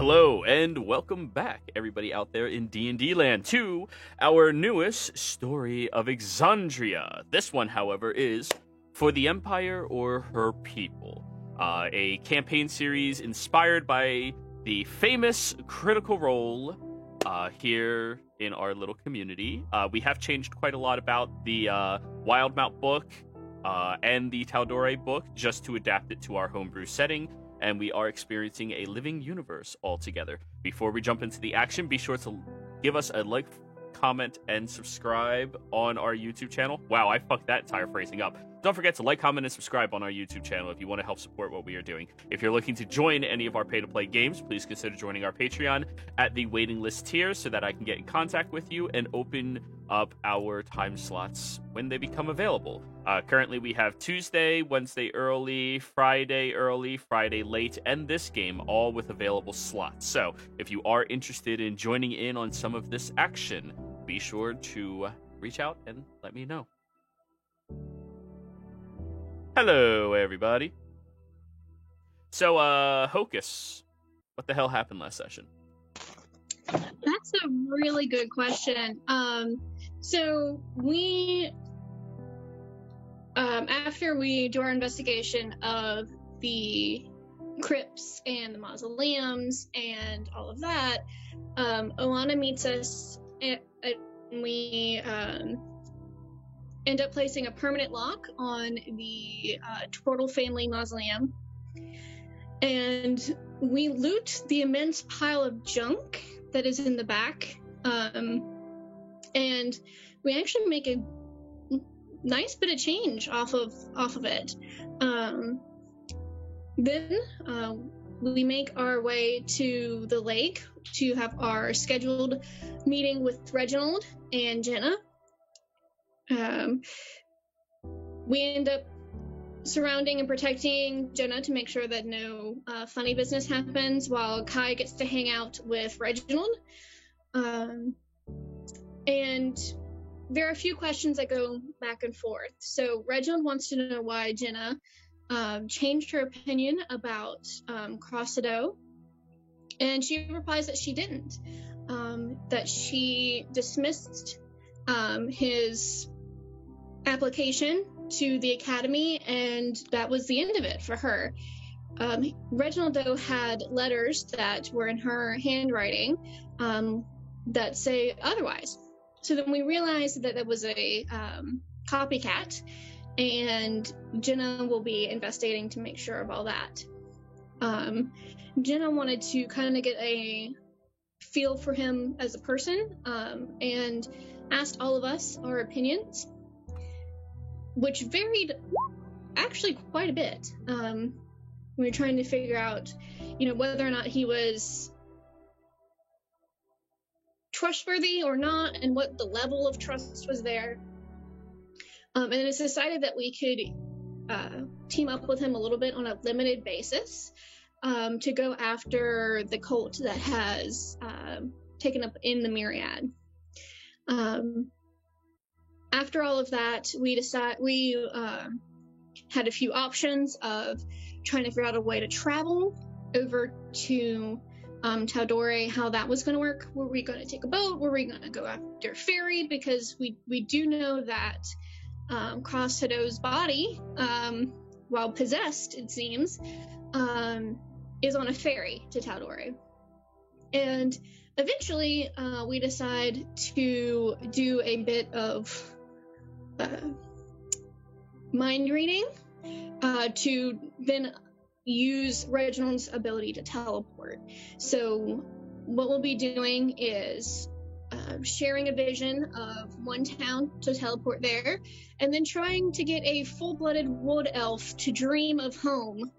Hello and welcome back, everybody out there in D&D land, to our newest story of Exandria. This one, however, is For the Empire or Her People, a campaign series inspired by the famous Critical Role here in our little community. We have changed quite a lot about the Wildmount book and the Tal'Dorei book just to adapt it to our homebrew setting, and we are experiencing a living universe altogether. Before we jump into the action, be sure to give us a like, comment, and subscribe on our YouTube channel. Wow, I fucked that entire phrasing up. Don't forget to like, comment, and subscribe on our YouTube channel if you want to help support what we are doing. If you're looking to join any of our pay-to-play games, please consider joining our Patreon at the waiting list tier so that I can get in contact with you and open up our time slots when they become available. Currently, we have Tuesday, Wednesday early, Friday late, and this game, all with available slots. So, if you are interested in joining in on some of this action, be sure to reach out and let me know. Hello, everybody. So, Hocus, what the hell happened last session? That's a really good question. So we, after we do our investigation of the crypts and the mausoleums and all of that, Oana meets us and we end up placing a permanent lock on the Tortle family mausoleum, and we loot the immense pile of junk that is in the back, and we actually make a nice bit of change off of it. Then we make our way to the lake to have our scheduled meeting with Reginald and Jenna. We end up surrounding and protecting Jenna to make sure that no funny business happens, while Kai gets to hang out with Reginald. And there are a few questions that go back and forth. So Reginald wants to know why Jenna changed her opinion about Crossedo, and she replies that she didn't. That she dismissed his application to the academy, and that was the end of it for her. Reginald, though, had letters that were in her handwriting that say otherwise. So then we realized that it was a copycat, and Jenna will be investigating to make sure of all that. Jenna wanted to kind of get a feel for him as a person, and asked all of us our opinions, which varied actually quite a bit. We were trying to figure out, whether or not he was trustworthy or not, and what the level of trust was there. And it's decided that we could team up with him a little bit on a limited basis to go after the cult that has taken up in the Myriad. After all of that, we had a few options of trying to figure out a way to travel over to Tal'Dorei, how that was going to work. Were we going to take a boat? Were we going to go after a ferry? Because we do know that Crossedo's body, while possessed, it seems, is on a ferry to Tal'Dorei. And eventually, we decide to do a bit of mind reading to then use Reginald's ability to teleport. So what we'll be doing is sharing a vision of one town to teleport there, and then trying to get a full-blooded wood elf to dream of home,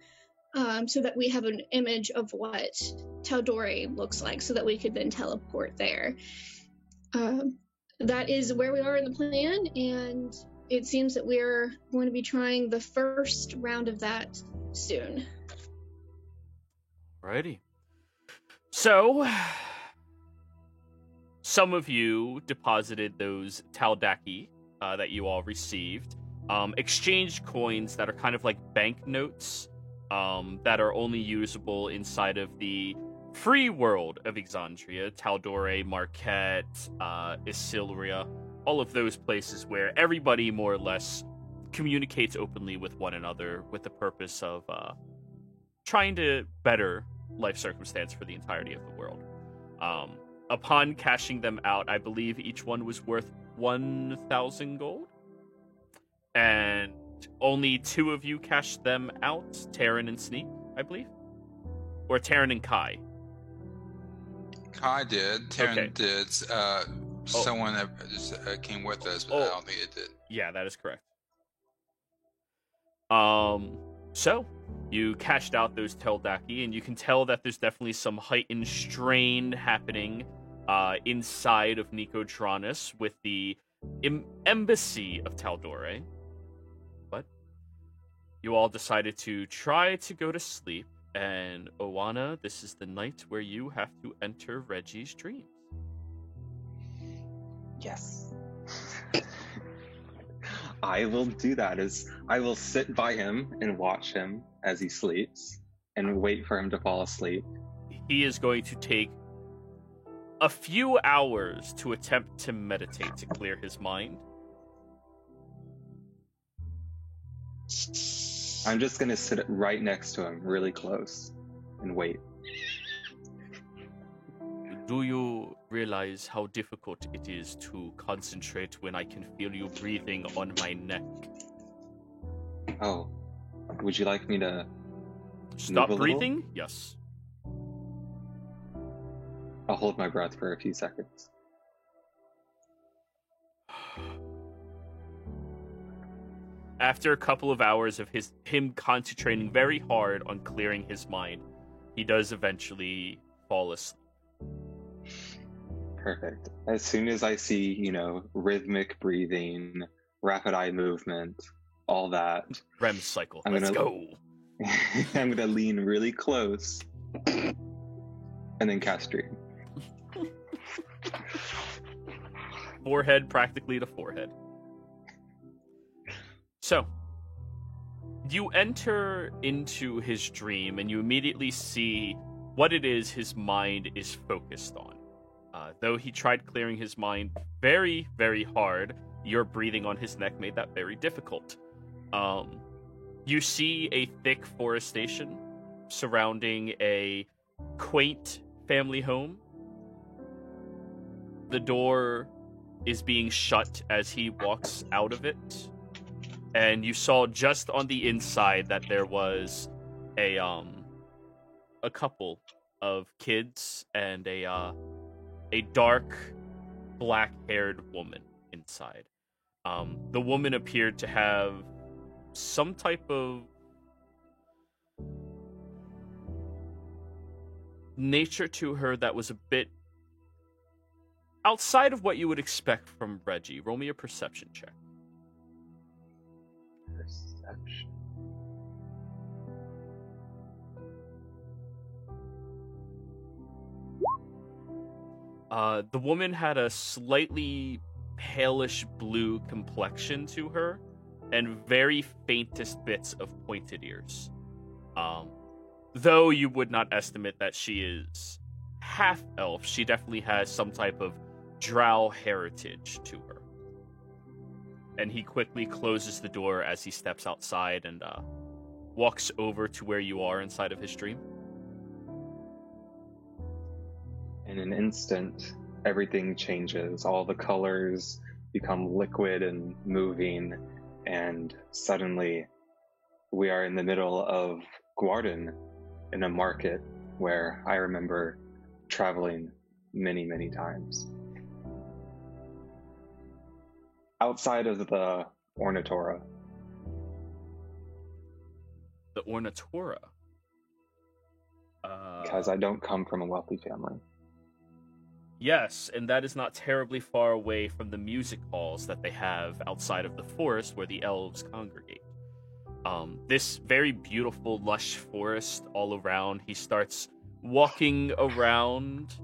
so that we have an image of what Tal'Dorei looks like, so that we could then teleport there. That is where we are in the plan, and it seems that we're going to be trying the first round of that soon. Alrighty. So, some of you deposited those Taldaki that you all received, exchanged coins that are kind of like banknotes, that are only usable inside of the free world of Exandria, Taldore, Marquette, Isilria, all of those places where everybody more or less communicates openly with one another with the purpose of trying to better life circumstance for the entirety of the world. Upon cashing them out, I believe each one was worth 1,000 gold. And only 2 of you cashed them out, Taryn and Sneak, I believe? Or Taryn and Kai? Kai did. Taryn Okay. did. Someone that came with us, but I don't think it did. Yeah, that is correct. So you cashed out those Teldaki, and you can tell that there's definitely some heightened strain happening inside of Nicodranus with the embassy of Taldore. But you all decided to try to go to sleep, and Oana, this is the night where you have to enter Reggie's dreams. Yes. I will do that. I will sit by him and watch him as he sleeps and wait for him to fall asleep. He is going to take a few hours to attempt to meditate to clear his mind. I'm just going to sit right next to him, really close, and wait. Do you realize how difficult it is to concentrate when I can feel you breathing on my neck? Oh, would you like me to Stop move a little? breathing? Yes. I'll hold my breath for a few seconds. After a couple of hours of him concentrating very hard on clearing his mind, he does eventually fall asleep. Perfect. As soon as I see, rhythmic breathing, rapid eye movement, all that, REM cycle. I'm Let's gonna- go. I'm gonna lean really close and then cast Dream. Forehead practically to forehead. So, you enter into his dream and you immediately see what it is his mind is focused on. Though he tried clearing his mind very, very hard, your breathing on his neck made that very difficult. You see a thick forestation surrounding a quaint family home. The door is being shut as he walks out of it. And you saw just on the inside that there was a couple of kids and a dark black-haired woman inside. The woman appeared to have some type of nature to her that was a bit outside of what you would expect from Reggie. Roll me a perception check. Perception. The woman had a slightly palish blue complexion to her and very faintest bits of pointed ears. Though you would not estimate that she is half elf, she definitely has some type of drow heritage to her. And he quickly closes the door as he steps outside and walks over to where you are inside of his dream. In an instant, everything changes. All the colors become liquid and moving, and suddenly we are in the middle of Guarden in a market where I remember traveling many, many times. Outside of the Ornatora. The Ornatora. Because I don't come from a wealthy family. Yes, and that is not terribly far away from the music halls that they have outside of the forest where the elves congregate. This very beautiful, lush forest all around. He starts walking around.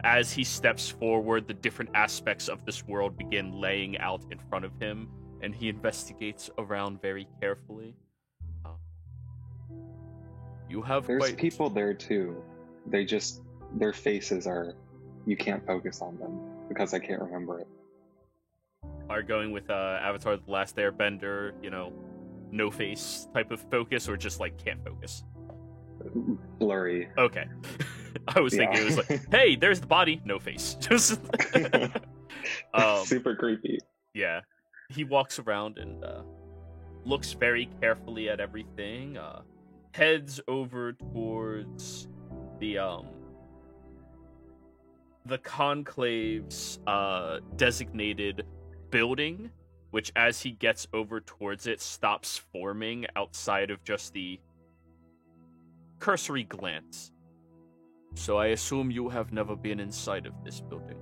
As he steps forward, the different aspects of this world begin laying out in front of him, and he investigates around very carefully. You have There's quite... people there too. their faces are, you can't focus on them because I can't remember it. Are going with Avatar: The Last Airbender, no face type of focus, or just like can't focus? Blurry. Okay. I was thinking it was like, hey, there's the body, no face. Just super creepy. Yeah. He walks around and looks very carefully at everything, heads over towards the conclave's designated building, which as he gets over towards it stops forming outside of just the cursory glance. So I assume you have never been inside of this building.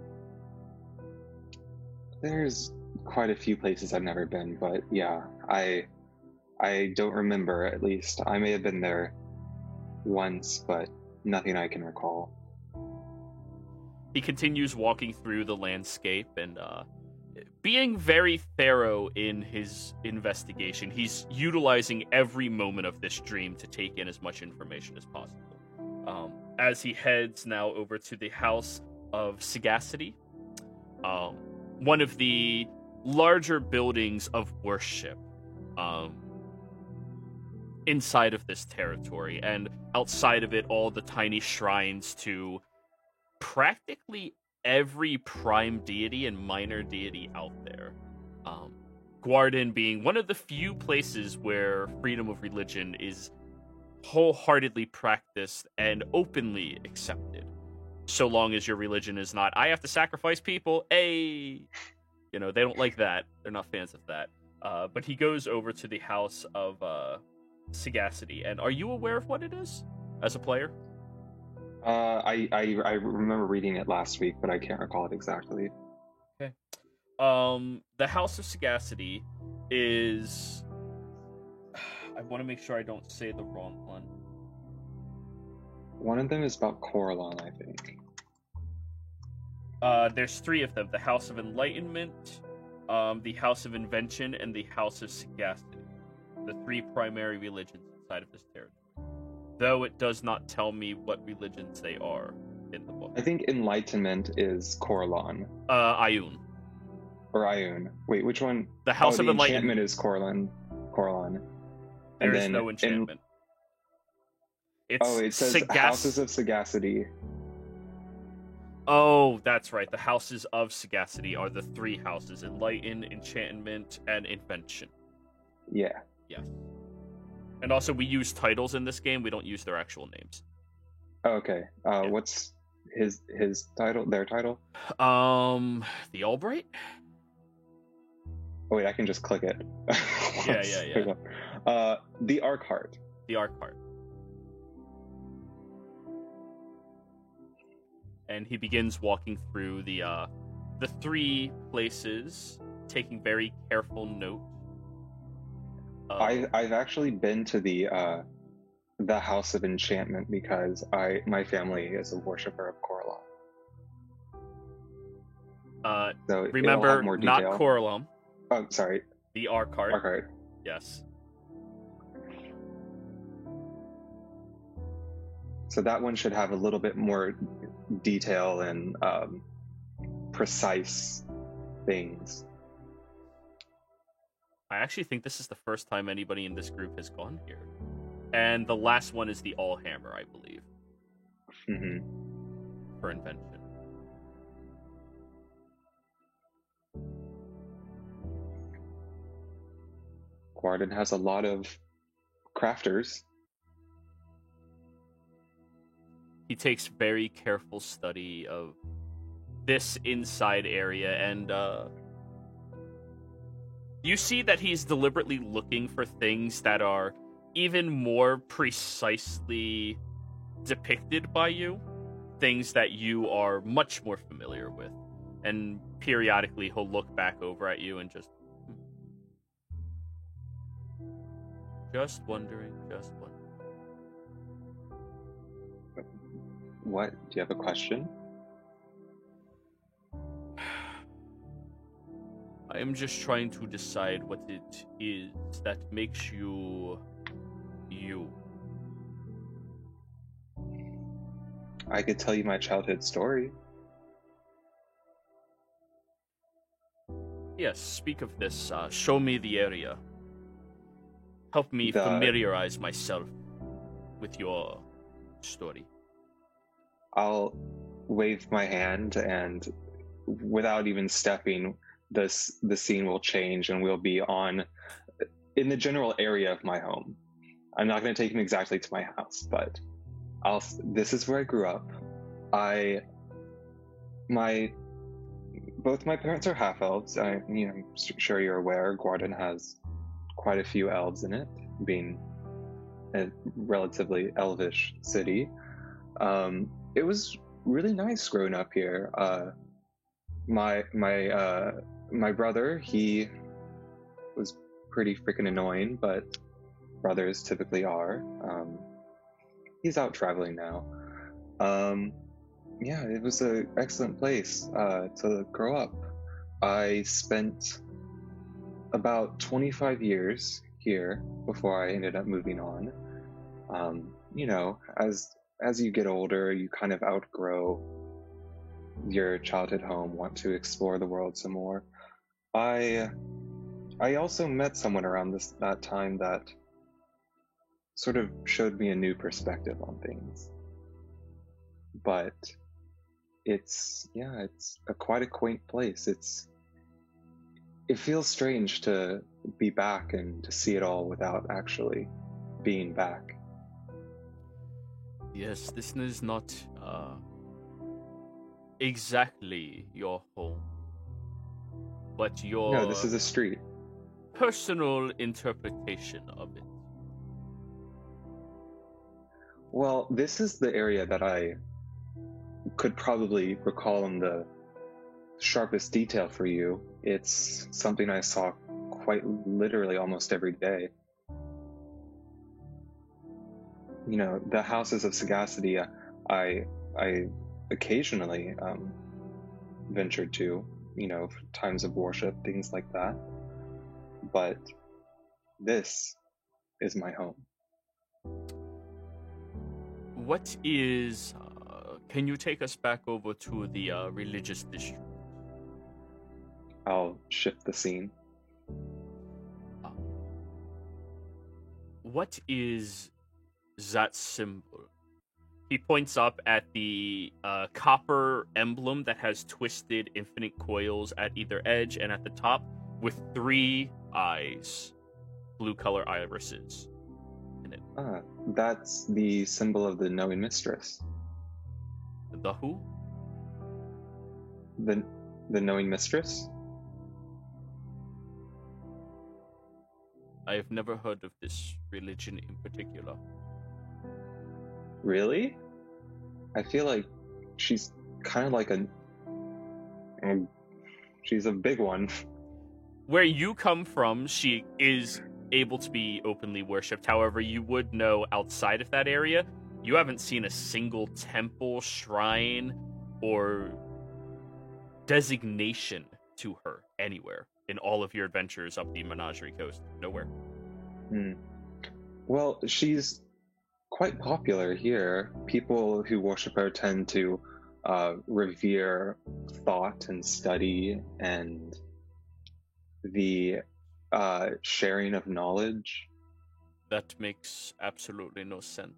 There's quite a few places I've never been, but yeah, I don't remember, at least. I may have been there once, but nothing I can recall. He continues walking through the landscape and being very thorough in his investigation. He's utilizing every moment of this dream to take in as much information as possible. As he heads now over to the House of Sagacity, one of the larger buildings of worship inside of this territory, and outside of it, all the tiny shrines to practically every prime deity and minor deity out there. Guarden being one of the few places where freedom of religion is wholeheartedly practiced and openly accepted. So long as your religion is not, I have to sacrifice people, they don't like that. They're not fans of that. But he goes over to the House of Sagacity. And are you aware of what it is as a player? I remember reading it last week, but I can't recall it exactly. Okay. The House of Sagacity is... I want to make sure I don't say the wrong one. One of them is about Coralon, I think. There's three of them. The House of Enlightenment, the House of Invention, and the House of Sagacity. The three primary religions inside of this territory. Though it does not tell me what religions they are in the book. I think Enlightenment is Coralon. Ioun. Or Ioun. Wait, which one? The House of Enlightenment is Coralon. There is no enchantment. It says Houses of Sagacity. Oh, that's right. The Houses of Sagacity are the three houses: Enlighten, Enchantment, and Invention. Yeah. Yes. And also, we use titles in this game. We don't use their actual names. Oh, okay. Yeah. What's his title? Their title? The Albright? Oh, wait, I can just click it. Yeah. The Arkheart. The Arkheart. And he begins walking through the three places, taking very careful note. I've actually been to the House of Enchantment because my family is a worshiper of Coralon. So remember, not Coralon. Oh, sorry. The Arkheart. Arkheart. Yes. So that one should have a little bit more detail and precise things. I actually think this is the first time anybody in this group has gone here. And the last one is the Allhammer, I believe. Mm-hmm. For Invention. Guarden has a lot of crafters. He takes very careful study of this inside area, and you see that he's deliberately looking for things that are even more precisely depicted by you, things that you are much more familiar with. And periodically he'll look back over at you and just wondering. What? Do you have a question? I am just trying to decide what it is that makes you you. I could tell you my childhood story. Yes, speak of this. Show me the area. Help me The- familiarize myself with your story. I'll wave my hand, and without even stepping, the scene will change, and we'll be in the general area of my home. I'm not going to take him exactly to my house, but this is where I grew up. Both my parents are half elves. I'm sure you're aware. Guardian has quite a few elves in it, being a relatively elvish city. It was really nice growing up here. My brother, he was pretty freaking annoying, but brothers typically are. He's out traveling now. Yeah, it was an excellent place to grow up. I spent about 25 years here before I ended up moving on. As you get older, you kind of outgrow your childhood home, want to explore the world some more. I also met someone around that time that sort of showed me a new perspective on things. But it's quite a quaint place. It feels strange to be back and to see it all without actually being back. Yes, this is not exactly your home, but your No, this is a street. personal interpretation of it. Well, this is the area that I could probably recall in the sharpest detail for you. It's something I saw quite literally almost every day. The houses of Sagacity, I occasionally ventured to, for times of worship, things like that. But this is my home. What is... can you take us back over to the religious district? I'll shift the scene. What is that symbol? He points up at the copper emblem that has twisted infinite coils at either edge and at the top with 3 eyes, blue color irises in it. That's the symbol of the knowing mistress. The who? The knowing mistress? I have never heard of this religion in particular. Really? I feel like she's kind of like she's a big one. Where you come from, she is able to be openly worshipped. However, you would know outside of that area, you haven't seen a single temple, shrine, or designation to her anywhere in all of your adventures up the Menagerie Coast. Nowhere. Well, she's quite popular here. People who worship her tend to revere thought and study and the sharing of knowledge. That makes absolutely no sense.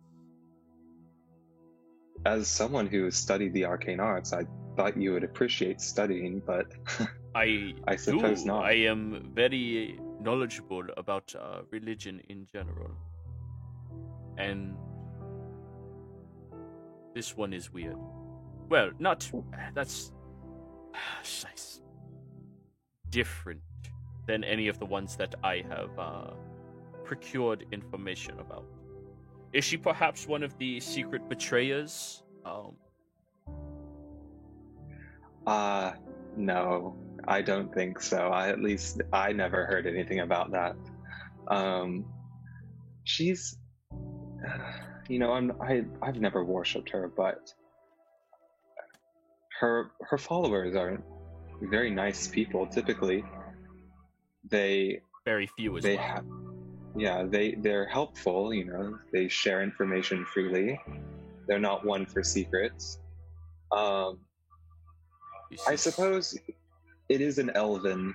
As someone who studied the arcane arts, I thought you would appreciate studying, but I suppose do. not. I am very knowledgeable about religion in general. And this one is weird. Well, that's different than any of the ones that I have procured information about. Is she perhaps one of the secret betrayers? No, I don't think so. At least I never heard anything about that. She's, I've never worshipped her, but her followers are very nice people. Typically, very few as well. they're helpful. They share information freely. They're not one for secrets. I suppose it is an elven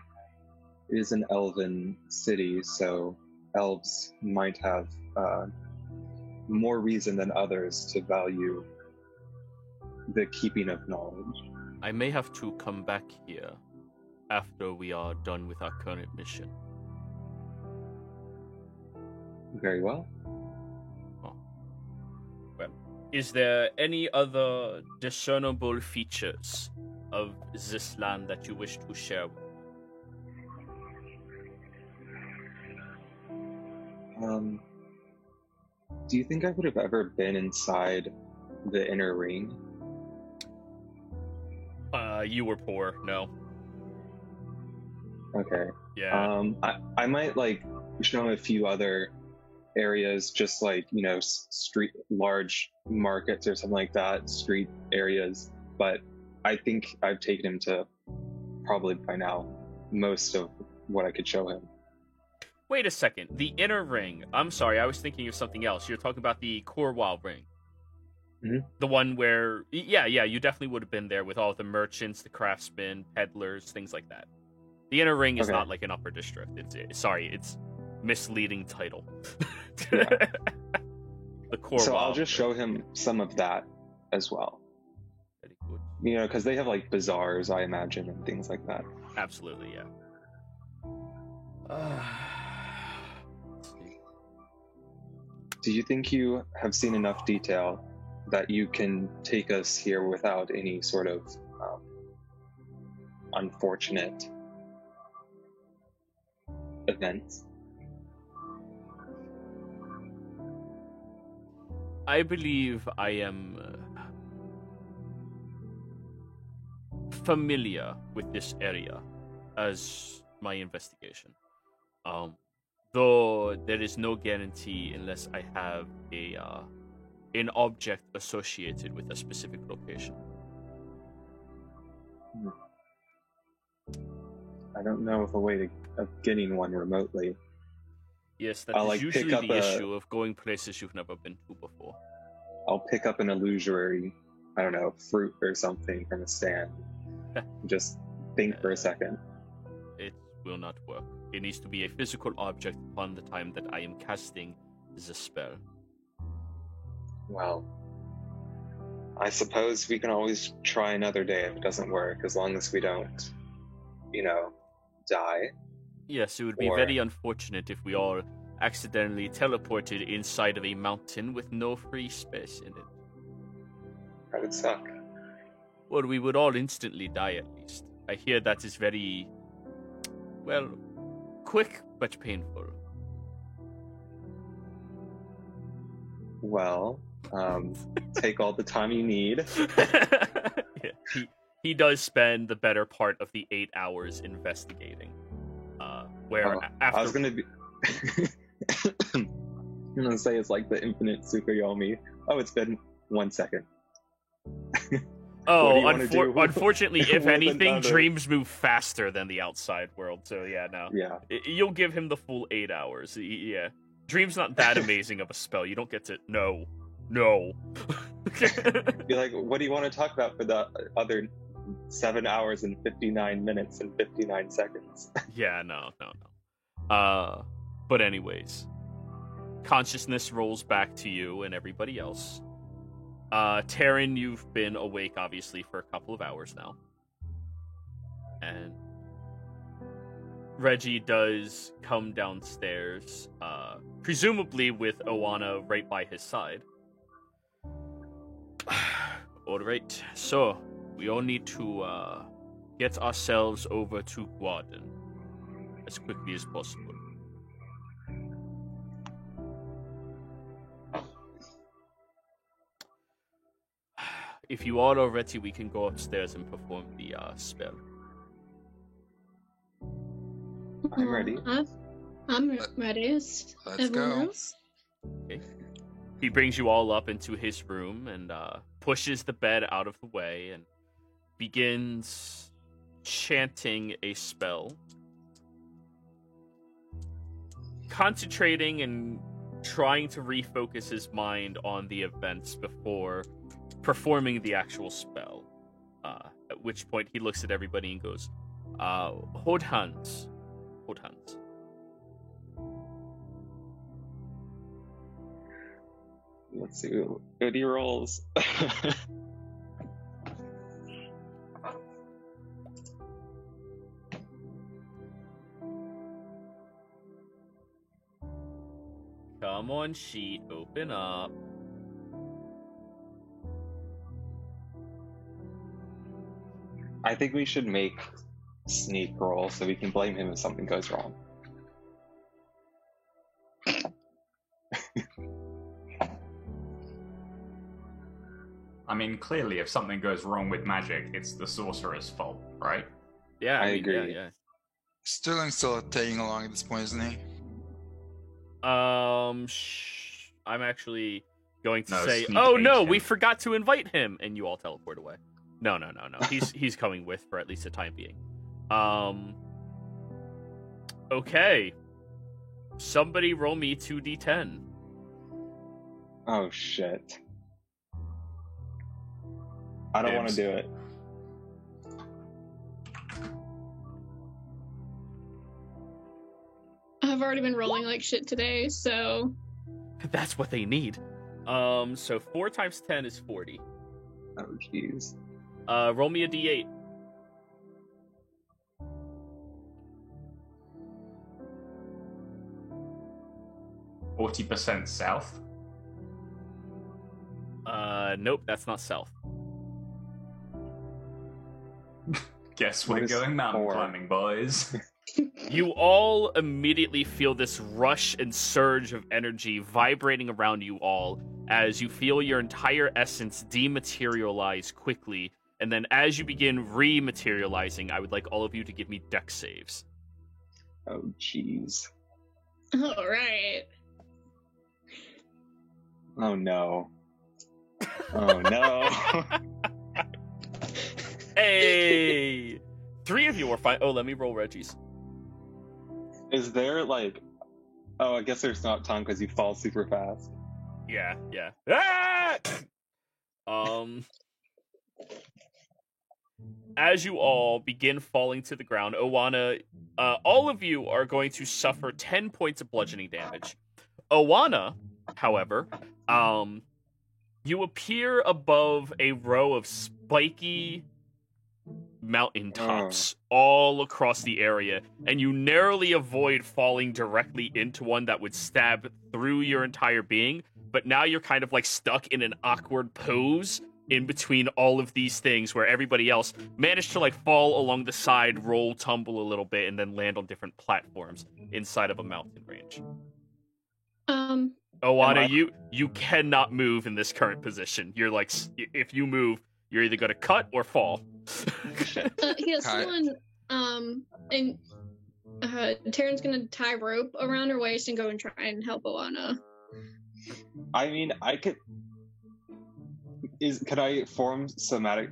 city, so elves might have more reason than others to value the keeping of knowledge. I may have to come back here after we are done with our current mission. Very well. Oh. Well, is there any other discernible features of this land that you wish to share with me? Do you think I would have ever been inside the inner ring? You were poor, no. Okay. Yeah. I might show him a few other areas, just large markets or something like that, street areas. But I think I've taken him to probably by now most of what I could show him. Wait a second. The inner ring. I'm sorry, I was thinking of something else. You're talking about the Corwall ring. Mm-hmm. The one where, yeah, you definitely would have been there with all the merchants, the craftsmen, peddlers, things like that. The inner ring is not like an upper district. It's misleading title. Yeah. The Corwall. So I'll just show him some of that as well. Very good. Because they have bazaars, I imagine, and things like that. Absolutely, yeah. Do you think you have seen enough detail that you can take us here without any sort of unfortunate events? I believe I am familiar with this area as my investigation. Though there is no guarantee unless I have an object associated with a specific location. I don't know of a way of getting one remotely. Yes, that is usually the issue of going places you've never been to before. I'll pick up an illusory, I don't know, fruit or something from a stand. Just think for a second. It will not work. It needs to be a physical object upon the time that I am casting the spell. Well, I suppose we can always try another day if it doesn't work, as long as we don't, die. Yes, it would be very unfortunate if we all accidentally teleported inside of a mountain with no free space in it. That would suck. Well, we would all instantly die at least. I hear that is very, quick but painful. Well, take all the time you need. Yeah, he does spend the better part of the 8 hours investigating. After I was gonna be. I'm gonna say it's like the infinite Tsukuyomi. Oh, it's been 1 second. Oh, unfortunately, if anything, dreams move faster than the outside world. So yeah, no. Yeah. You'll give him the full 8 hours. Yeah. Dream's not that amazing of a spell. You don't get to... No. Be like, what do you want to talk about for the other 7 hours and 59 minutes and 59 seconds? Yeah, no. But anyways. Consciousness rolls back to you and everybody else. Taryn, you've been awake, obviously, for a couple of hours now. And Reggie does come downstairs, presumably with Oana right by his side. Alright, so we all need to get ourselves over to Guarden as quickly as possible. If you all are ready, we can go upstairs and perform the spell. I'm ready. I'm ready. Let's go. Else? Okay. He brings you all up into his room and pushes the bed out of the way and begins chanting a spell. Concentrating and trying to refocus his mind on the events before performing the actual spell. At which point he looks at everybody and goes, hold hands. Hold hands. Let's see. Goody rolls. Come on, sheet. Open up. I think we should make Sneak roll so we can blame him if something goes wrong. I mean, clearly, if something goes wrong with magic, it's the sorcerer's fault, right? Yeah, I agree. Yeah. Sterling's still tagging along at this point, isn't he? I'm actually going to say, Sneak oh no, agent. we forgot to invite him, and you all teleport away. No. He's coming with for at least the time being. Okay. Somebody roll me 2d10. Oh shit. I don't want to do it. I've already been rolling like shit today, so That's what they need. So 4 times 10 is 40. Oh jeez. Roll me a d8. 40% south. Nope, that's not south. Guess What we're is going mountain 4? climbing, boys. You all immediately feel this rush and surge of energy vibrating around you all as you feel your entire essence dematerialize quickly. And then as you begin rematerializing, I would like all of you to give me dex saves. Oh jeez. all right. Oh no. Oh no. Hey! 3 of you are fine. Oh, let me roll Reggie's. Is there like? Oh, I guess there's not time because you fall super fast. Yeah. Ah! As you all begin falling to the ground, Owana, all of you are going to suffer 10 points of bludgeoning damage. Owana, however, you appear above a row of spiky mountaintops all across the area, and you narrowly avoid falling directly into one that would stab through your entire being, but now you're kind of like stuck in an awkward pose in between all of these things where everybody else managed to like fall along the side, roll, tumble a little bit, and then land on different platforms inside of a mountain range. Owana, you cannot move in this current position. You're like, if you move, you're either gonna cut or fall. Yeah, someone, and Taryn's gonna tie rope around her waist and go and try and help Owana. I mean, I could. Could I form somatic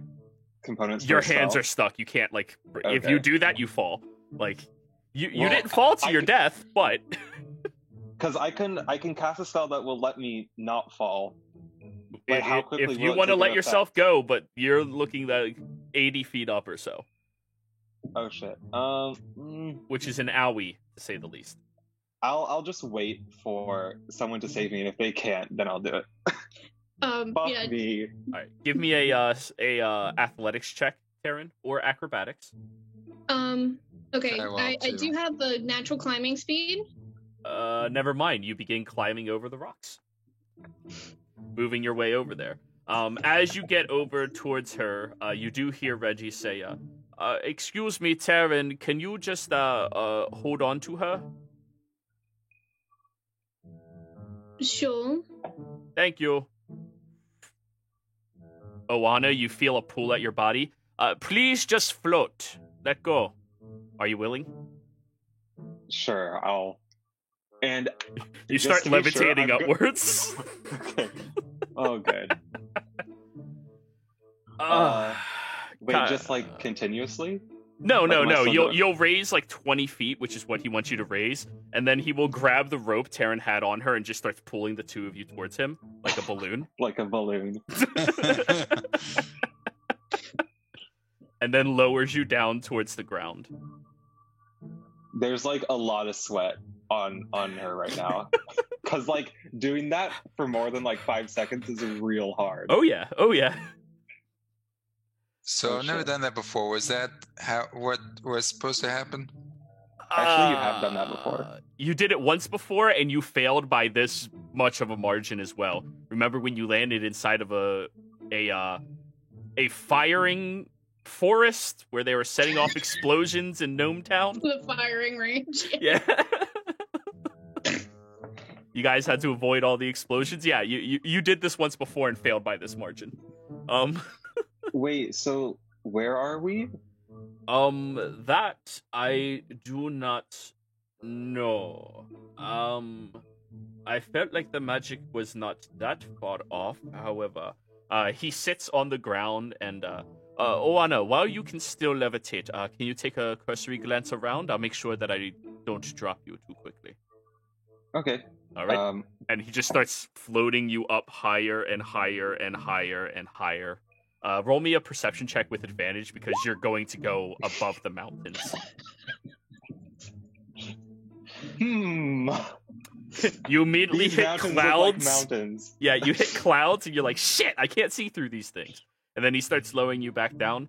components? Your hands are stuck. You can't like. If you do that, you fall. Like you didn't fall to your death, but because I can cast a spell that will let me not fall. Like, how quickly if you want to let yourself go, but you're looking like 80 feet up or so. Oh shit. Which is an owie, to say the least. I'll just wait for someone to save me, and if they can't, then I'll do it. Fuck Yeah. me. All right, give me a athletics check, Taryn, or acrobatics. Okay, I will I too. do have the natural climbing speed. Never mind. You begin climbing over the rocks, moving your way over there. As you get over towards her, you do hear Reggie say, excuse me, Taryn, can you just hold on to her? Sure. Thank you. Owana, you feel a pull at your body. Please just float. Let go. Are you willing? Sure, I'll. And You just start to be sure, levitating I'm go- upwards. Okay. Oh, good. Wait, Ka- just like continuously? No. am I still doing- You'll raise like 20 feet, which is what he wants you to raise, and then he will grab the rope Taryn had on her and just starts pulling the two of you towards him like a balloon. Like a balloon. And then lowers you down towards the ground. There's like a lot of sweat on her right now. Cause like doing that for more than like 5 seconds is real hard. Oh yeah. So Oh, I've never shit. done that before. Was that what was supposed to happen? Actually, you have done that before. You did it once before, and you failed by this much of a margin as well. Remember when you landed inside of a firing forest where they were setting off explosions in Gnome Town? The firing range. Yeah. You guys had to avoid all the explosions. Yeah, you did this once before and failed by this margin. Wait, so where are we? That I do not know. I felt like the magic was not that far off. However, he sits on the ground and, Oana, while you can still levitate, can you take a cursory glance around? I'll make sure that I don't drop you too quickly. Okay. All right. And he just starts floating you up higher and higher and higher and higher. Roll me a perception check with advantage because you're going to go above the mountains. You immediately These hit mountains look clouds. like mountains. Yeah, you hit clouds and you're like, shit, I can't see through these things. And then he starts lowering you back down.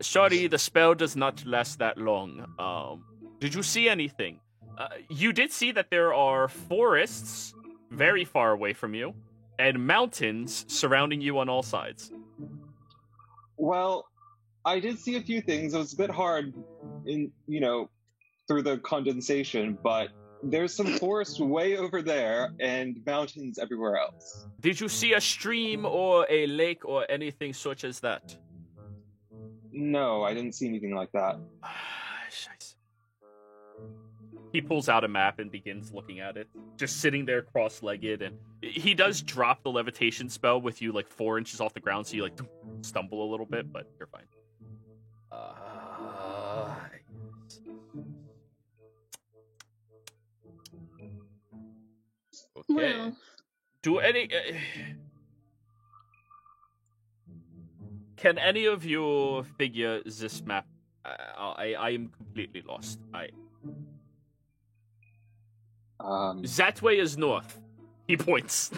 Sorry, the spell does not last that long. Did you see anything? You did see that there are forests very far away from you and mountains surrounding you on all sides. Well, I did see a few things. It was a bit hard through the condensation, but there's some forest way over there and mountains everywhere else. Did you see a stream or a lake or anything such as that? No, I didn't see anything like that. Scheiße. He pulls out a map and begins looking at it, just sitting there cross-legged, and he does drop the levitation spell with you like 4 inches off the ground, so you like stumble a little bit, but you're fine. Okay. Well, Do any? Can any of you figure this map? I am completely lost. That way is north. He points.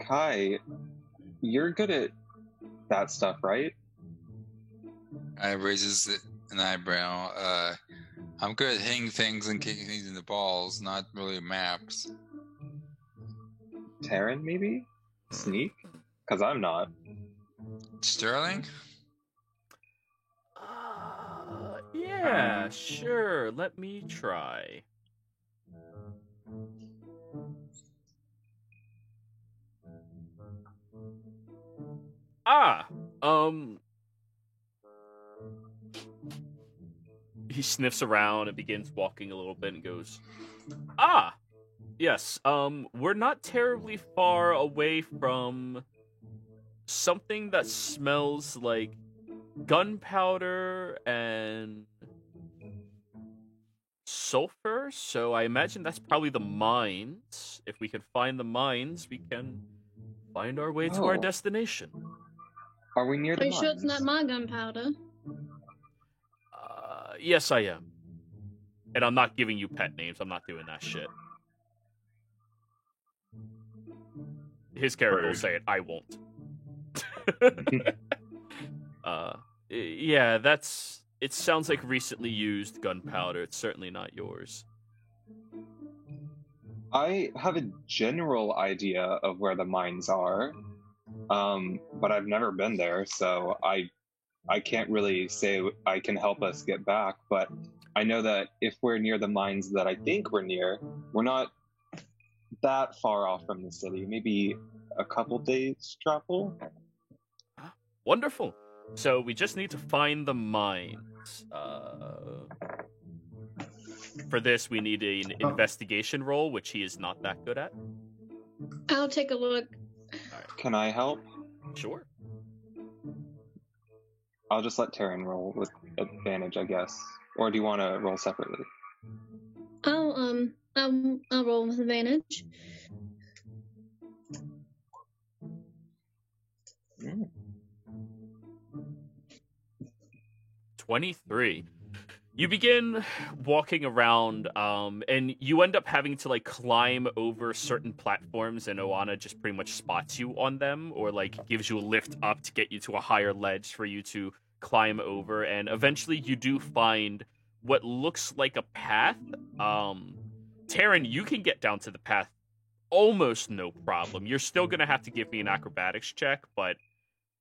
Kai, you're good at that stuff, right? I raises an eyebrow. I'm good at hitting things and kicking things in the balls, not really maps. Taryn, maybe? Sneak? Because I'm not. Sterling? Yeah, sure. Let me try. He sniffs around and begins walking a little bit and goes, yes, we're not terribly far away from something that smells like gunpowder and sulfur, so I imagine that's probably the mines. If we can find the mines, we can find our way to our Oh. destination. Are we near are the you sure it's mines? not my gunpowder? Yes, I am. And I'm not giving you pet names. I'm not doing that shit. His character will Rude. say it. I won't. Yeah, that's... It sounds like recently used gunpowder. It's certainly not yours. I have a general idea of where the mines are, but I've never been there, so I can't really say I can help us get back, but I know that if we're near the mines that I think we're near, we're not that far off from the city. Maybe a couple days travel. Wonderful. So we just need to find the mines. For this, we need an investigation roll, which he is not that good at. I'll take a look. Can I help? Sure. I'll just let Taryn roll with advantage, I guess. Or do you want to roll separately? I'll roll with advantage. Mm. 23. You begin walking around, and you end up having to like climb over certain platforms, and Oana just pretty much spots you on them, or like gives you a lift up to get you to a higher ledge for you to climb over, and eventually you do find what looks like a path. Taryn, you can get down to the path almost no problem. You're still gonna have to give me an acrobatics check, but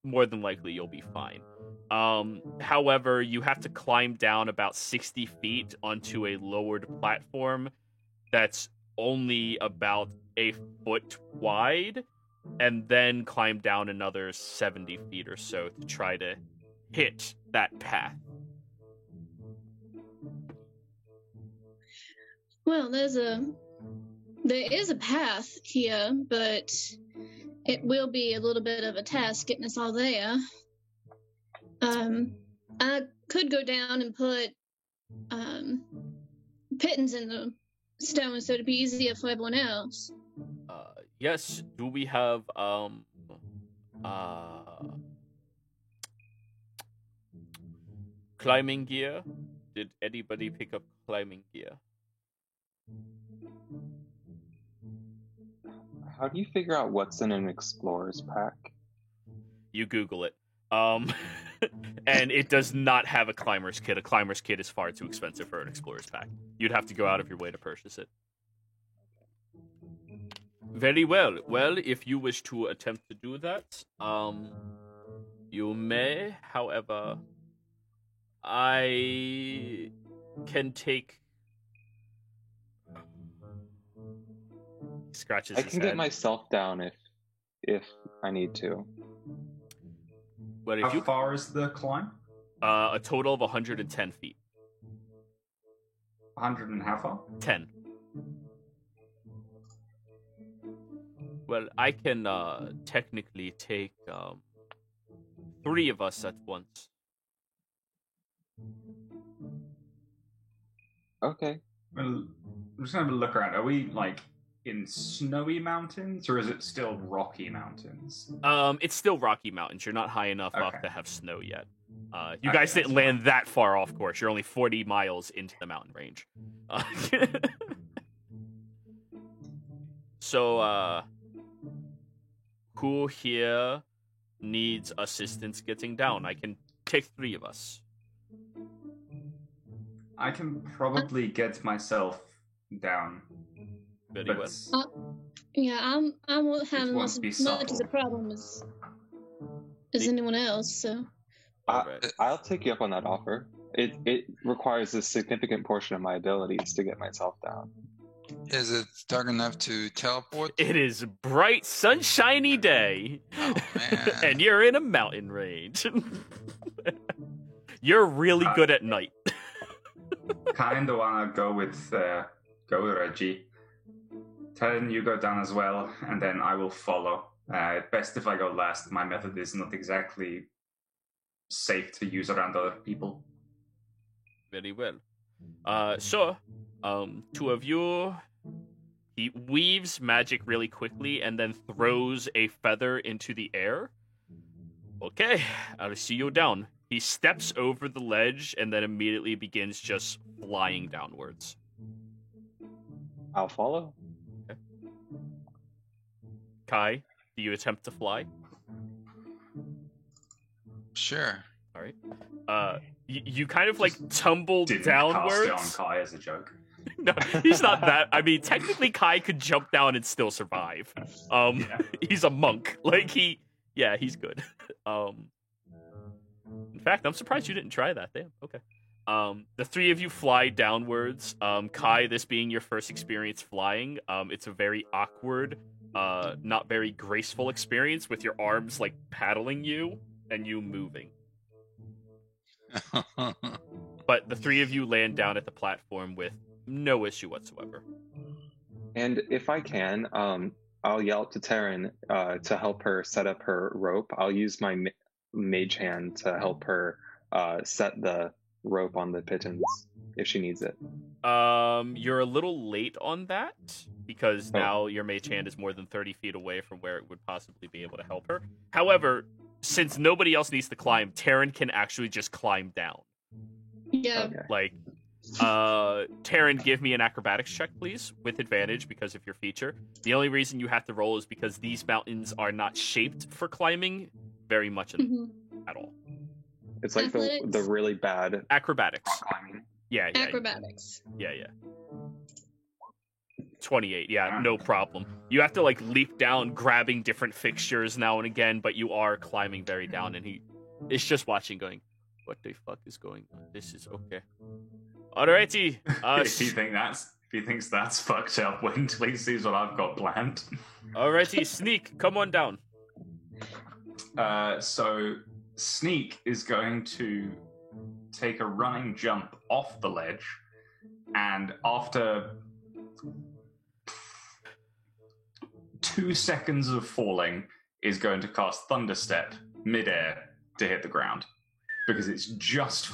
more than likely you'll be fine. However, you have to climb down about 60 feet onto a lowered platform that's only about a foot wide, and then climb down another 70 feet or so to try to hit that path. Well, there is a path here, but it will be a little bit of a task getting us all there. I could go down and put pittons in the stone so it'd be easier for everyone else. Yes, do we have climbing gear? Did anybody pick up climbing gear? How do you figure out what's in an explorer's pack? You Google it. And it does not have a climber's kit. A climber's kit is far too expensive for an explorer's pack. You'd have to go out of your way to purchase it. Very well. Well, if you wish to attempt to do that, you may. However, I can take... Scratches I his can head. get myself down if I need to. But if How you far is the climb? a total of 110 feet. 100 and how far? 10. Well, I can technically take 3 of us at once. Okay. Well, I'm just gonna have a look around. Are we like in snowy mountains, or is it still rocky mountains? It's still Rocky Mountains. You're not high enough up Okay. to have snow yet. You Okay, guys didn't that's land that far off course. You're only 40 miles into the mountain range. So, who here needs assistance getting down? I can take 3 of us. I can probably get myself down. Very But well. Yeah, I won't have It won't much be as a subtle. problem as The- anyone else. So Alright. I'll take you up on that offer. It requires a significant portion of my abilities to get myself down. Is it dark enough to teleport? It is a bright, sunshiny day, Oh, man. and you're in a mountain range. You're really good at night. kinda wanna go with Reggie. Taryn, you go down as well, and then I will follow. Best if I go last. My method is not exactly safe to use around other people. Very well. So, 2 of you. He weaves magic really quickly and then throws a feather into the air. Okay, I'll see you down. He steps over the ledge and then immediately begins just flying downwards. I'll follow. Kai, do you attempt to fly? Sure. All right. You kind of like tumble Didn't cast it on downwards. Kai as a joke. No, he's not that. I mean, technically, Kai could jump down and still survive. Yeah. He's a monk. Like he's good. In fact, I'm surprised you didn't try that. Damn. Okay. The 3 of you fly downwards. Kai, this being your first experience flying, it's a very awkward, not very graceful experience with your arms like paddling you and you moving. But the 3 of you land down at the platform with no issue whatsoever. And if I can, I'll yell to Taryn to help her set up her rope. I'll use my mage hand to help her set the rope on the pittance if she needs it. You're a little late on that because Oh. now your mage hand is more than 30 feet away from where it would possibly be able to help her. However, since nobody else needs to climb, Taryn can actually just climb down. Yeah. Okay. Like, Taryn, give me an acrobatics check, please, with advantage because of your feature. The only reason you have to roll is because these mountains are not shaped for climbing very much Mhm. at all. It's like the Athletics? really bad Acrobatics. rock climbing. Yeah. Acrobatics. Yeah. 28, yeah, no problem. You have to, like, leap down, grabbing different fixtures now and again, but you are climbing very down, and he is just watching, going, what the fuck is going on? This is okay. Alrighty. If he thinks that's fucked up, wait until he sees what I've got planned. Alrighty, Sneak, come on down. So Sneak is going to take a running jump off the ledge, and after 2 seconds of falling, is going to cast Thunderstep midair to hit the ground because it's just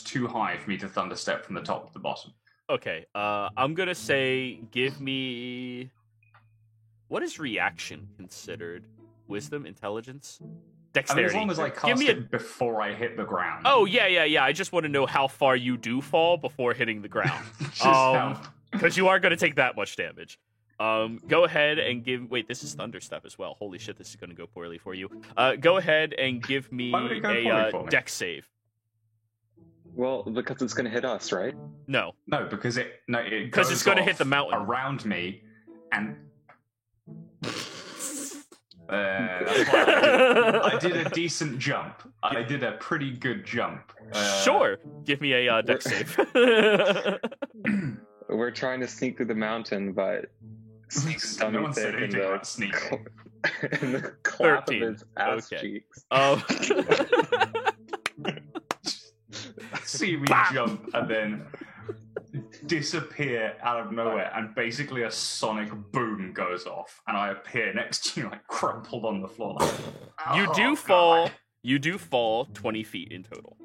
too high for me to Thunderstep from the top to the bottom. Okay, I'm gonna say, give me... What is reaction considered? Wisdom, intelligence, I mean, dexterity. as long as I Give cast me a- it before I hit the ground. Oh, yeah. I just want to know how far you do fall before hitting the ground. Just how- Because you are going to take that much damage. Go ahead and give... Wait, this is Thunderstep as well. Holy shit, this is going to go poorly for you. Go ahead and give me Why would it go poorly a for me? dex save. Well, because it's going to hit us, right? No. No, because it Because it's gonna goes hit the off mountain. around me, and that's why I did a decent jump. I did a pretty good jump. Sure. Give me a dex save. We're trying to sneak through the mountain, but Sneak's No tummy one said thick anything about sneaking. in the clap 13. of his ass Okay. cheeks. See me jump and then disappear out of nowhere, and basically a sonic boom goes off, and I appear next to you, like crumpled on the floor. Like, You "Oh, do God." fall. You do fall 20 feet in total.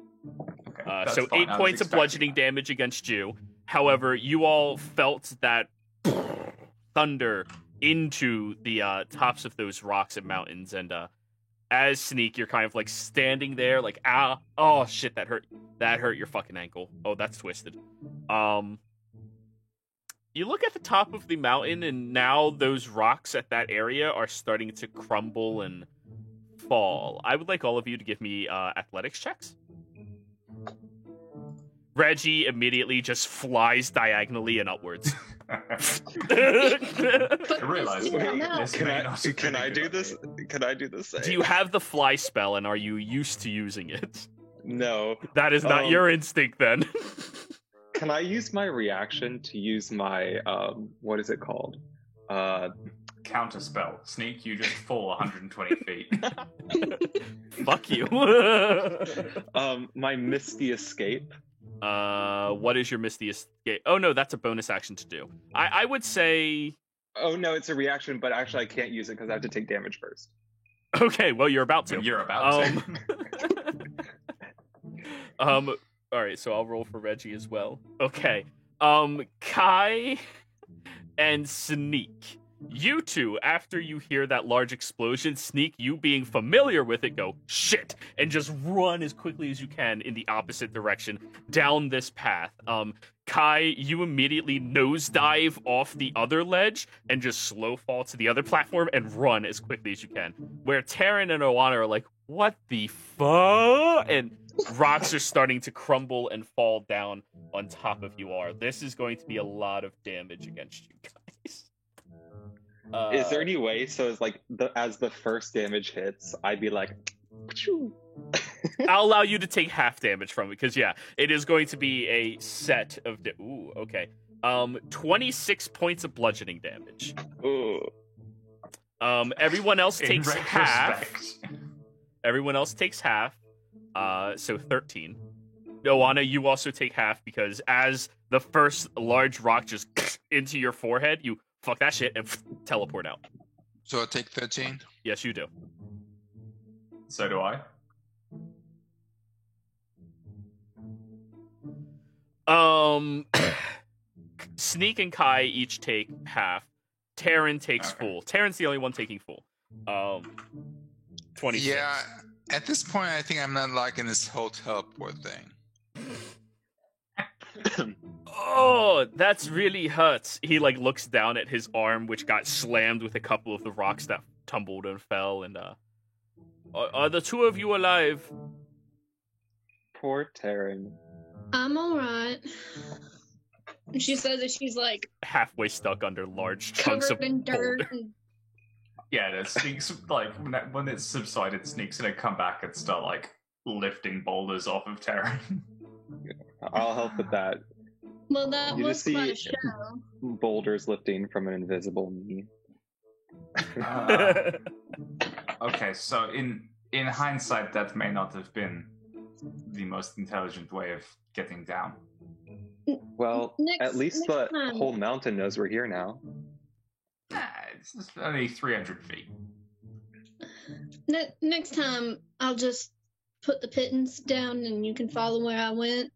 Okay, that's So fine. 8 I was points of expecting bludgeoning that. damage against you. However, you all felt that thunder into the tops of those rocks and mountains, and as Sneak, you're kind of like standing there, like, ah, oh shit, that hurt your fucking ankle. Oh, that's twisted. You look at the top of the mountain, and now those rocks at that area are starting to crumble and fall. I would like all of you to give me athletics checks. Reggie immediately just flies diagonally and upwards. I realize Focus in on this that. may not have Can been a I good do this? idea. Can I do this? Do you have the fly spell, and are you used to using it? No. That is not your instinct, then. Can I use my reaction to use my what is it called? Counterspell. Sneak, you just fall 120 feet. Fuck you. My Misty Escape. What is your Misty Escape? Oh no, that's a bonus action to do. I would say... Oh no, it's a reaction, but actually I can't use it because I have to take damage first. Okay, well, you're about to. You're about to. Alright, so I'll roll for Reggie as well. Okay. Kai and Sneak. You two, after you hear that large explosion, Sneak, you being familiar with it, go, shit, and just run as quickly as you can in the opposite direction down this path. Kai, you immediately nosedive off the other ledge and just slow fall to the other platform and run as quickly as you can. Where Taryn and Oana are like, what the fuck? And rocks are starting to crumble and fall down on top of you all. This is going to be a lot of damage against you guys. Is there any way so it's like as the first damage hits, I'd be like, "Pachoo." I'll allow you to take half damage from it, because yeah, it is going to be a set of ooh, okay. 26 points of bludgeoning damage. Ooh. Everyone else In takes half. retrospect. Everyone else takes half. So 13. Oana, you also take half, because as the first large rock just into your forehead, you fuck that shit and teleport out. So I take 13. Yes, you do. So do I. Sneak and Kai each take half. Terran takes full. Terran's the only one taking full. 26. Yeah, at this point, I think I'm not liking this whole teleport thing. Oh, that's really hurts. He looks down at his arm, which got slammed with a couple of the rocks that tumbled and fell. And are the two of you alive? Poor Terran. I'm alright. She says that she's Halfway stuck under large chunks covered of in dirt. boulder. And... Yeah, the Sneak's when it's subsided, Sneak's gonna come back and start lifting boulders off of Terran. I'll help with that. Well, that You was just quite a see- show. Boulders lifting from an invisible knee. Okay, so in hindsight, that may not have been the most intelligent way of getting down. Well, at least the time. whole mountain knows we're here now. It's only 300 feet. Next time, I'll just put the pittance down and you can follow where I went.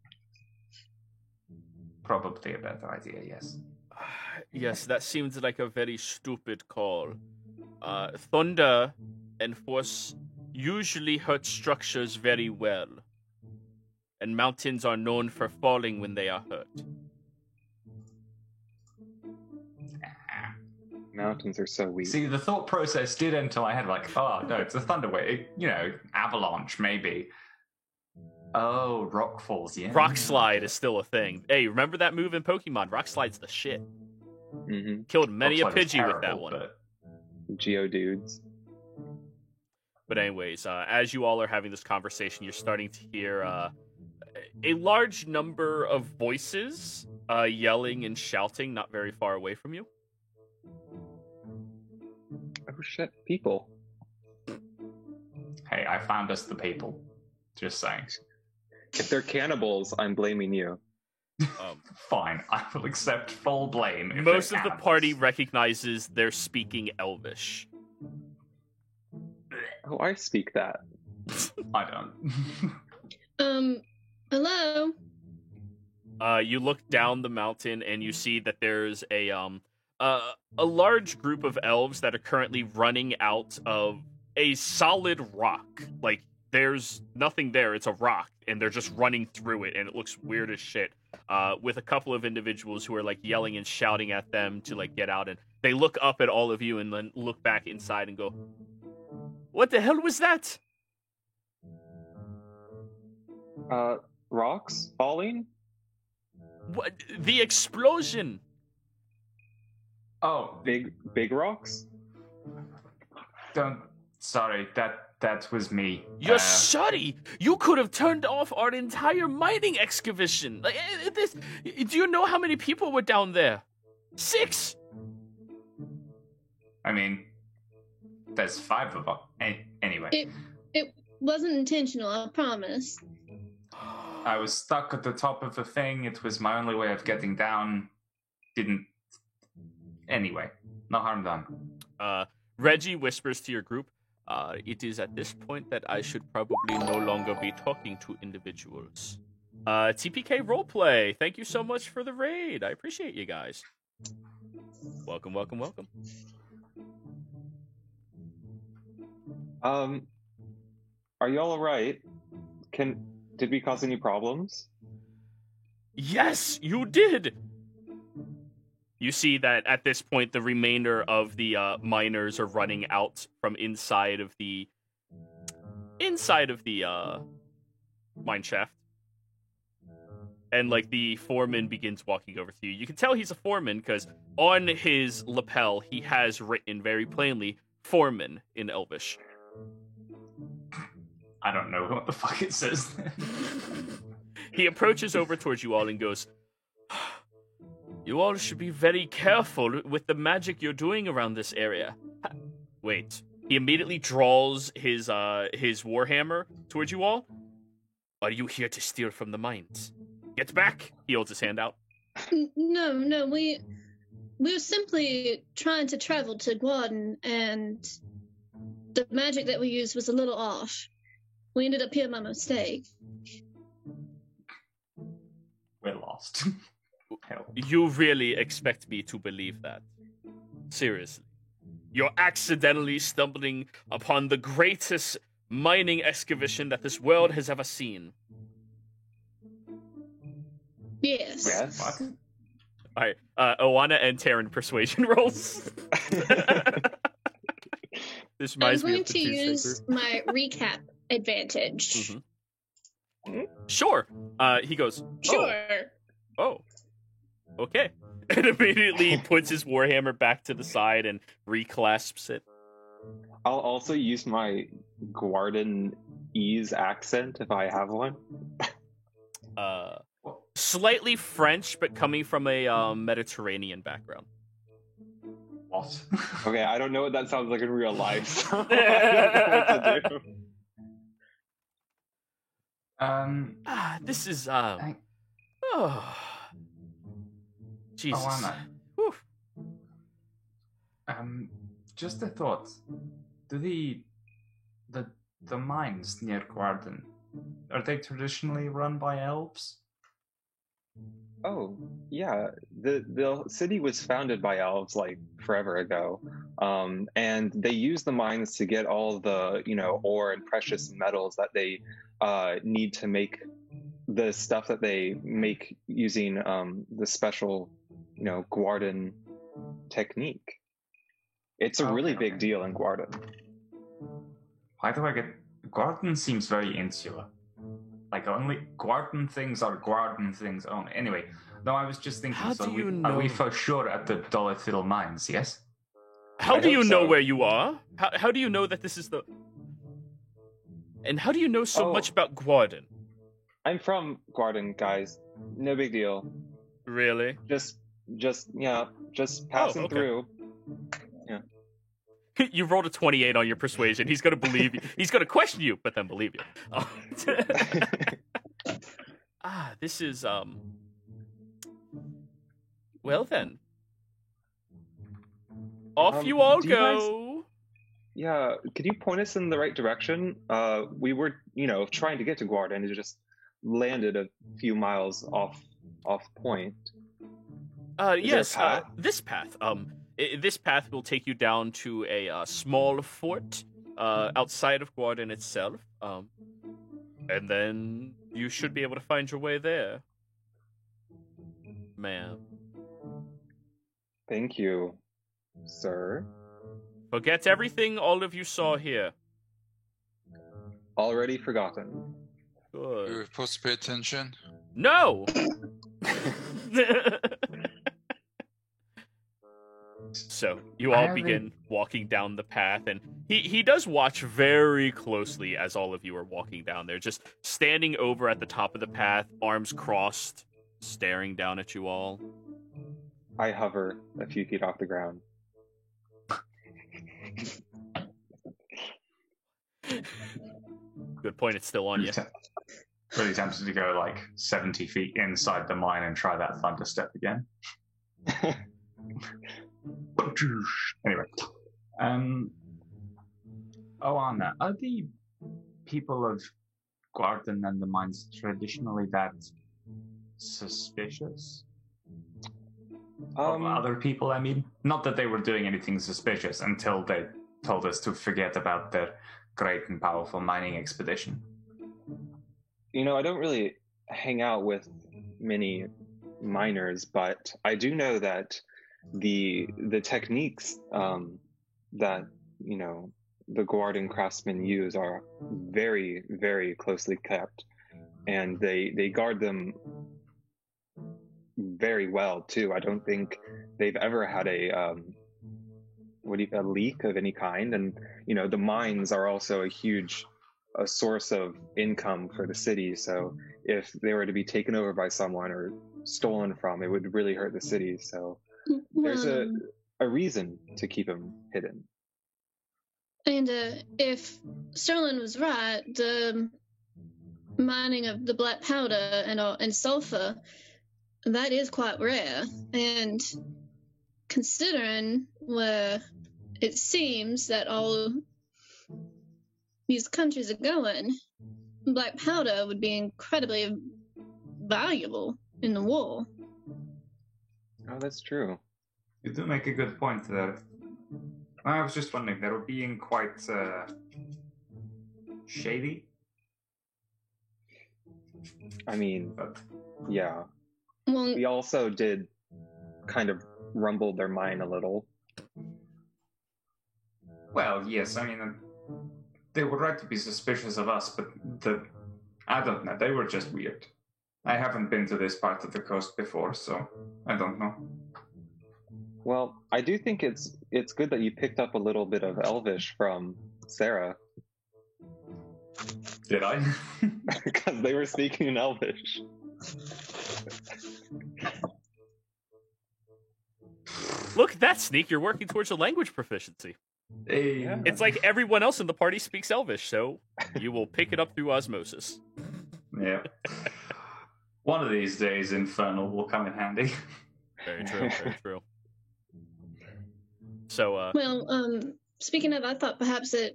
Probably a better idea, yes. Yes, that seems like a very stupid call. Thunder and force usually hurt structures very well. And mountains are known for falling when they are hurt. Mountains are so weak. See, the thought process did enter my head oh, no, it's a thunder wave. Avalanche, maybe. Oh, rock falls, yeah. Rock slide is still a thing. Hey, remember that move in Pokemon? Rock slide's the shit. Mm-hmm. Killed many a Rock slide was Pidgey with that terrible, one. but- Geodudes. But anyways, as you all are having this conversation, you're starting to hear a large number of voices yelling and shouting not very far away from you. Oh shit, people. Hey, I found us the people. Just saying. If they're cannibals, I'm blaming you. Fine, I will accept full blame. If Most they're of the cannibals. party recognizes they're speaking Elvish. Oh, I speak that. I don't. Hello? You look down the mountain and you see that there's a large group of elves that are currently running out of a solid rock. There's nothing there, it's a rock, and they're just running through it, and it looks weird as shit. With a couple of individuals who are yelling and shouting at them to get out, and they look up at all of you and then look back inside and go, "What the hell was that?" Rocks falling? What? The explosion! Oh, Big rocks? don't. Sorry, that was me. You're sorry. You could have turned off our entire mining excavation. Do you know how many people were down there? 6. I mean, there's 5 of us. Anyway, It wasn't intentional, I promise. I was stuck at the top of the thing. It was my only way of getting down. Didn't. Anyway, no harm done. Reggie whispers to your group, it is at this point that I should probably no longer be talking to individuals. TPK Roleplay, thank you so much for the raid. I appreciate you guys. Welcome, welcome, welcome. Are you all alright? Did we cause any problems? Yes, you did! You see that at this point, the remainder of the miners are running out from inside of the mine shaft. And the foreman begins walking over to you. You can tell he's a foreman because on his lapel he has written very plainly "Foreman" in Elvish. I don't know what the fuck it says. He approaches over towards you all and goes, "You all should be very careful with the magic you're doing around this area." Wait. He immediately draws his warhammer towards you all. "Are you here to steal from the mines? Get back!" He holds his hand out. No, we were simply trying to travel to Gwarden, and the magic that we used was a little off. We ended up here by mistake. We're lost. Hell. You really expect me to believe that? Seriously. You're accidentally stumbling upon the greatest mining excavation that this world has ever seen. Yes. Yes. What? All right, Oana and Taryn persuasion rolls. This I'm reminds me going of the to Tuesday use group. my recap advantage. Sure. He goes, Sure. Oh, okay. And immediately puts his warhammer back to the side and reclasps it. I'll also use my Guardianese accent if I have one. Slightly French, but coming from a Mediterranean background. What? Okay, I don't know what that sounds like in real life. So I don't know what to do. This is Thank- oh, Jesus. Oana. Whew. Just a thought. Do the mines near Guarden, are they traditionally run by elves? Oh, yeah. The city was founded by elves like forever ago. And they use the mines to get all the, ore and precious metals that they need to make the stuff that they make using the special, Guardian technique. It's a really big deal in Guardian. Why do I get... Guarden seems very insular. Like, only Guarden things are Guarden things only. Anyway, no, I was just thinking, How do you are we know? for sure at the Dolittle Mines, yes? How I do you hope know so. where you are? How do you know that this is the... And how do you know so Oh. much about Guarden? I'm from Guardian, guys. No big deal. Really? Just passing okay. through. You rolled a 28 on your persuasion. He's gonna believe you. He's gonna question you, but then believe you. This is Well then, off you all do you guys- go. Yeah, could you point us in the right direction? We were, trying to get to Guardian, and it just landed a few miles off point. there a Yes, path? this path. This path will take you down to a small fort outside of Guardian itself. And then you should be able to find your way there, ma'am. Thank you, sir. Forget everything all of you saw here. Already forgotten. We Good. were supposed to pay attention. No. So you all begin walking down the path, and he does watch very closely as all of you are walking down there, just standing over at the top of the path, arms crossed, staring down at you all. I hover a few feet off the ground. Good point, it's still on you. Really tempted to go like 70 feet inside the mine and try that thunder step again. Anyway, Oana, are the people of Guarden and the mines traditionally that suspicious of other people? I mean, not that they were doing anything suspicious until they told us to forget about their great and powerful mining expedition. I don't really hang out with many miners, but I do know that the techniques that the Guardian craftsmen use are very, very closely kept, and they guard them very well too. I don't think they've ever had a leak of any kind, and the mines are also a source of income for the city. So if they were to be taken over by someone or stolen from, it would really hurt the city. So there's a reason to keep them hidden. And if Sterling was right, the mining of the black powder and sulfur, that is quite rare. And considering where it seems that all these countries are going, black powder would be incredibly valuable in the war. Oh, that's true. You do make a good point there. I was just wondering, they were being quite shady. I mean, But yeah. Well, We also did kind of rumble their mind a little. well, yes, I mean, they were right to be suspicious of us, but I don't know, they were just weird. I haven't been to this part of the coast before, so I don't know. Well, I do think it's good that you picked up a little bit of Elvish from Sarah, Did I? because they were speaking in Elvish. Look at that, Sneak. You're working towards a language proficiency. Hey. Yeah. It's like everyone else in the party speaks Elvish, so you will pick it up through osmosis. Yeah. One of these days, Infernal will come in handy. Very true, very true. So, well, speaking of, I thought perhaps that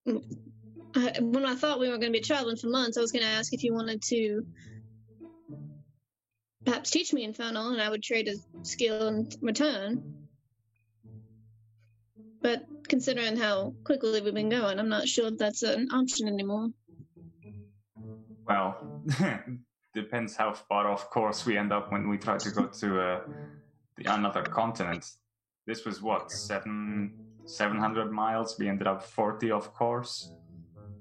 when I thought we were going to be traveling for months, I was going to ask if you wanted to perhaps teach me Infernal, and I would trade a skill in return. But considering how quickly we've been going, I'm not sure if that's an option anymore. Well, depends how far off course we end up when we try to go to another continent. This was what, 700 miles? We ended up 40 off course.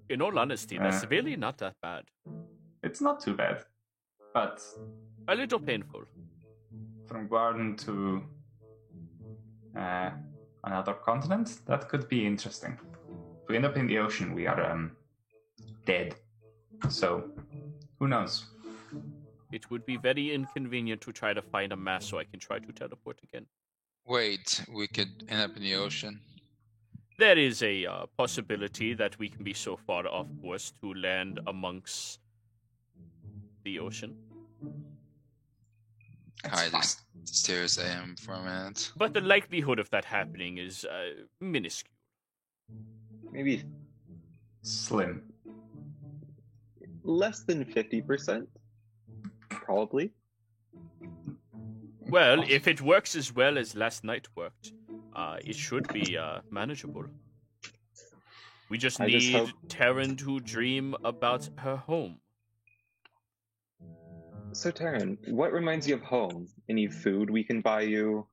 in all honesty, that's really not that bad. It's not too bad, but A little painful. from Guarden to another continent, that could be interesting. If we end up in the ocean, we are dead. So, who knows? It would be very inconvenient to try to find a mass so I can try to teleport again. Wait, we could end up in the ocean. There is a possibility that we can be so far off course to land amongst the ocean. Kai just stares at him for a minute. But the likelihood of that happening is minuscule. Maybe Slim. less than 50%. Probably. Well, if it works as well as last night worked, it should be manageable. We just I just need hope- Taryn to dream about her home. So, Taryn, what reminds you of home? Any food we can buy you?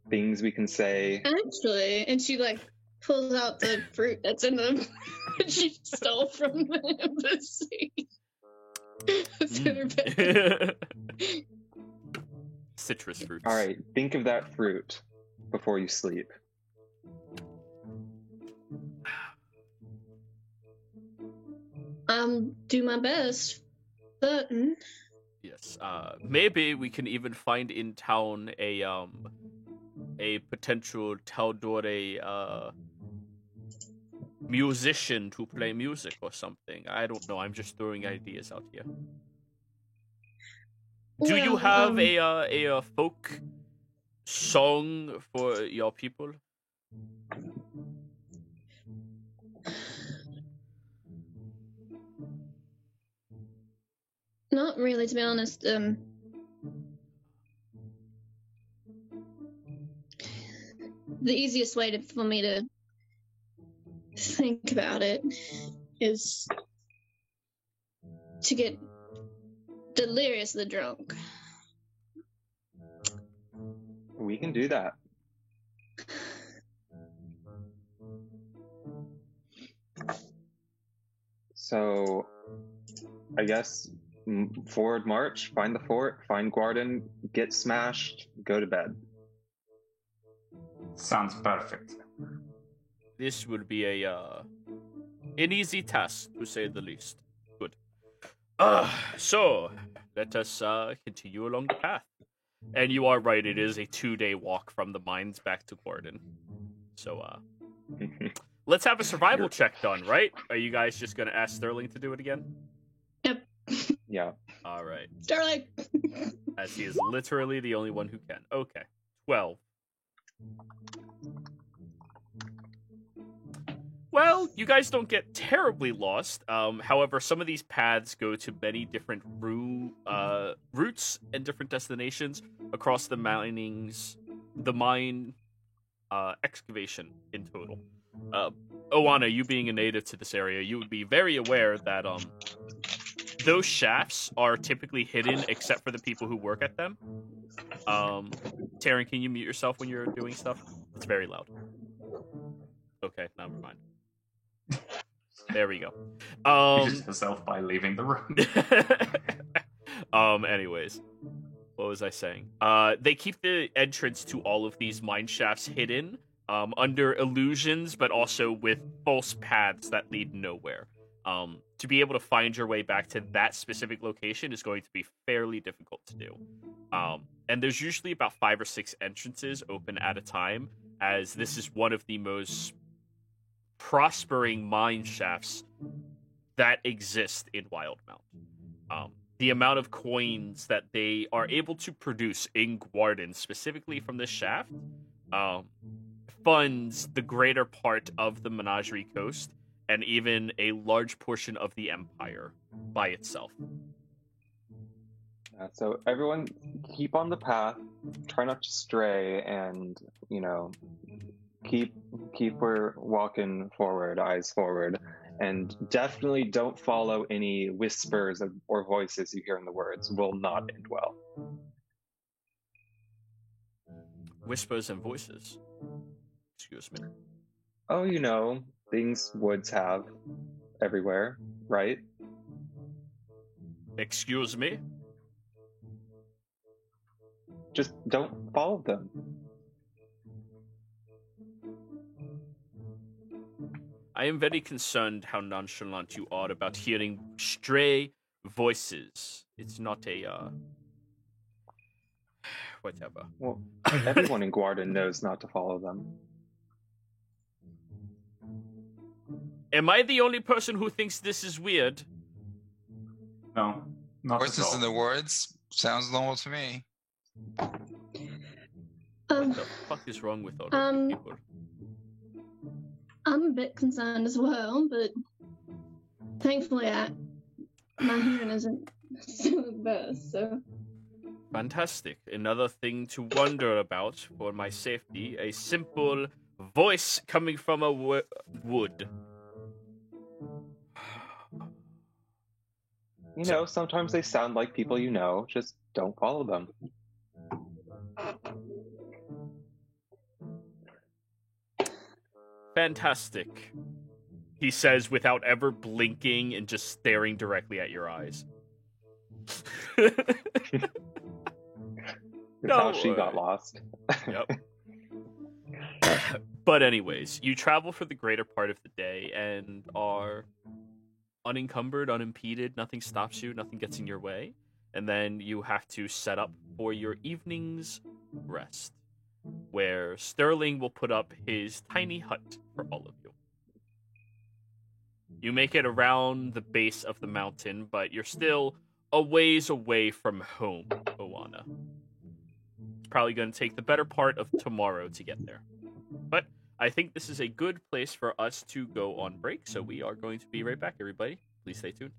Things we can say? Actually, and she like pulls out the fruit that's in the she stole from the embassy. It's in her bag. Citrus fruits. All right, think of that fruit before you sleep. Do my best. Certain. Yes. Maybe we can even find in town a potential Taldore musician to play music or something. I don't know. I'm just throwing ideas out here. Do you Well, have a folk song for your people? Not really, to be honest. The easiest way for me to think about it is to get deliriously drunk. We can do that. So, I guess forward march, find the fort, find Guarden, get smashed, go to bed. Sounds perfect. This will be an easy task, to say the least. Good. So, let us continue along the path. And you are right, it is a 2-day walk from the mines back to Gordon. So, let's have a survival check done, right? Are you guys just going to ask Sterling to do it again? Yep. Yeah. All right. Starlight. As he is literally the only one who can. Okay. 12. Well, you guys don't get terribly lost. However, some of these paths go to many different routes and different destinations across the mine excavation in total. Oana, you being a native to this area, you would be very aware that those shafts are typically hidden except for the people who work at them. Taryn, can you mute yourself when you're doing stuff? It's very loud. Okay, never mind. There we go. Muted herself by leaving the room. Anyways, what was I saying? They keep the entrance to all of these mine shafts hidden, under illusions, but also with false paths that lead nowhere. To be able to find your way back to that specific location is going to be fairly difficult to do. And there's usually about 5 or 6 entrances open at a time, as this is one of the most prospering mine shafts that exist in Wildemount. The amount of coins that they are able to produce in Guarden, specifically from this shaft, funds the greater part of the Menagerie Coast and even a large portion of the Empire by itself. So everyone, keep on the path. Try not to stray, and keep we're walking forward, eyes forward, and definitely don't follow any whispers or voices you hear in the woods. Will not end well. Whispers and voices. Excuse me. Oh, things woods have everywhere, right? Excuse me? Just don't follow them. I am very concerned how nonchalant you are about hearing stray voices. It's not a, whatever. Well, everyone in Guarden knows not to follow them. Am I the only person who thinks this is weird? No, not at Voices all. in the woods sounds normal to me. What the fuck is wrong with all of you people? I'm a bit concerned as well, but thankfully my hearing isn't still the best, so... Fantastic. Another thing to wonder about for my safety, a simple voice coming from a wood. Sometimes they sound like people just don't follow them. Fantastic, he says without ever blinking and just staring directly at your eyes. That's No how she way. got lost. Yep. But anyways, you travel for the greater part of the day and are unencumbered, unimpeded. Nothing stops you. Nothing gets in your way. And then you have to set up for your evening's rest, where Sterling will put up his tiny hut for all of you. You make it around the base of the mountain, but you're still a ways away from home, Oana. It's probably going to take the better part of tomorrow to get there. But I think this is a good place for us to go on break, so we are going to be right back, everybody. Please stay tuned.